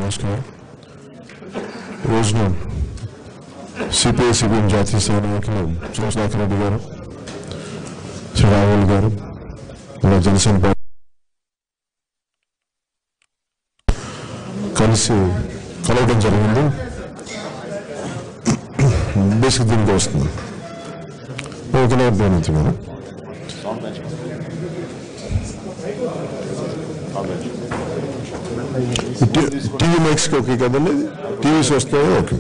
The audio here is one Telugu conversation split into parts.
నమస్కారం. రోజున సిపిఐ సిపిఎం జాతీయ స్థాయి నాయకులు సుధాకర్ రెడ్డి గారు, శ్రీ రాహుల్ గారు, జనసేన పార్టీ కలిసి కలవడం జరిగింది. బేసిక్ దీనికి వస్తుంది ఓకే గారు. టీవీ మైక్స్కి ఓకే కదండి, టీవీస్ వస్తాయో okay.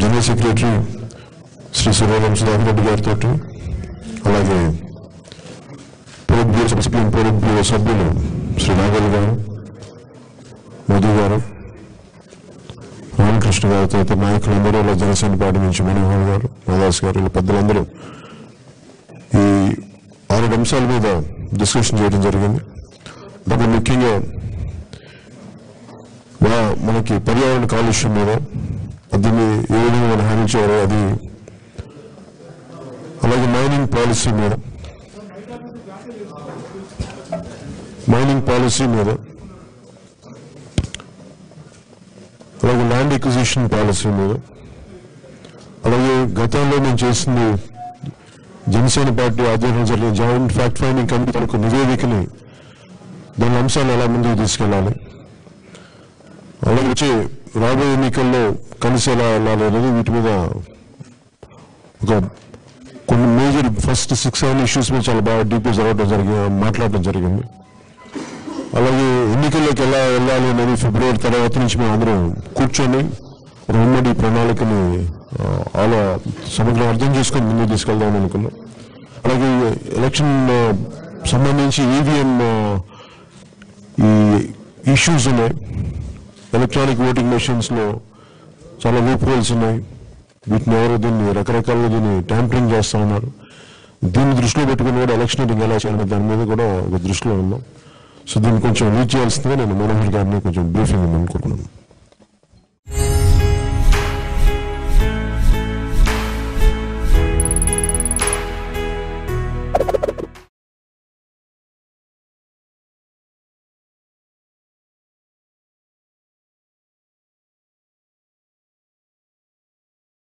General secretary Shri Sudhakar Reddy గారితో, అలాగే సిపిఎం పొలిట్ బ్యూరో సభ్యులు శ్రీ నాగల్ గారు, మోదీ గారు, రామకృష్ణ గారితో ఇతర నాయకులందరూ, జనసేన పార్టీ నుంచి మనోహర్ గారు, మాదాస్ గారు, ఇలా పెద్దలందరూ ఈ 6 అంశాల మీద డిస్కషన్ చేయడం జరిగింది. దాంట్లో ముఖ్యంగా మనకి పర్యావరణ కాలుష్యం మీద, దీన్ని ఏ విధంగా మనం హ్యాండిల్ చేయాలో అది, అలాగే మైనింగ్ పాలసీ మీద, అలాగే ల్యాండ్ ఎక్విజిషన్ పాలసీ మీద, అలాగే గతంలో మేము చేసింది జనసేన పార్టీ ఆధ్వర్యంలో జరిగిన జాయింట్ ఫ్యాక్ట్ ఫైండింగ్ కమిటీ తనకు నివేదికని, దాని అంశాలు ఎలా ముందుకు తీసుకెళ్లాలి, అలాగే వచ్చే రాబోయే ఎన్నికల్లో కలిసి ఎలా వెళ్ళాలి అనేది, వీటి మీద ఒక కొన్ని మేజర్ ఫస్ట్ 6-7 ఇష్యూస్ మీద చాలా బాగా డీప్గా మాట్లాడటం జరిగింది. అలాగే ఎన్నికల్లోకి ఎలా వెళ్ళాలి అనేది ఫిబ్రవరి తర్వాత నుంచి మేము అందరం కూర్చొని ఒక ఉమ్మడి ప్రణాళికని సమగ్రం అర్థం చేసుకొని ముందుకు తీసుకెళ్దామని అనుకున్నాం. అలాగే ఎలక్షన్ సంబంధించి ఈవీఎం ఈ ఇష్యూస్ ఉన్నాయి, ఎలక్ట్రానిక్ ఓటింగ్ మెషిన్స్లో చాలా లూప్ హోల్స్ ఉన్నాయి, వీటిని ఎవరు రకరకాలుగా దీన్ని ట్యాంపరింగ్ చేస్తూ ఉన్నారు. దీన్ని దృష్టిలో పెట్టుకుని కూడా ఎలక్షనీరింగ్ ఎలా చేయాలి దాని మీద కూడా ఒక దృష్టిలో ఉన్నాం. సో దీన్ని కొంచెం రీచ్ చేయాల్సిందిగా నేను మనోహర్ గారిని కొంచెం బ్రీఫింగ్ అనుకుంటున్నాను.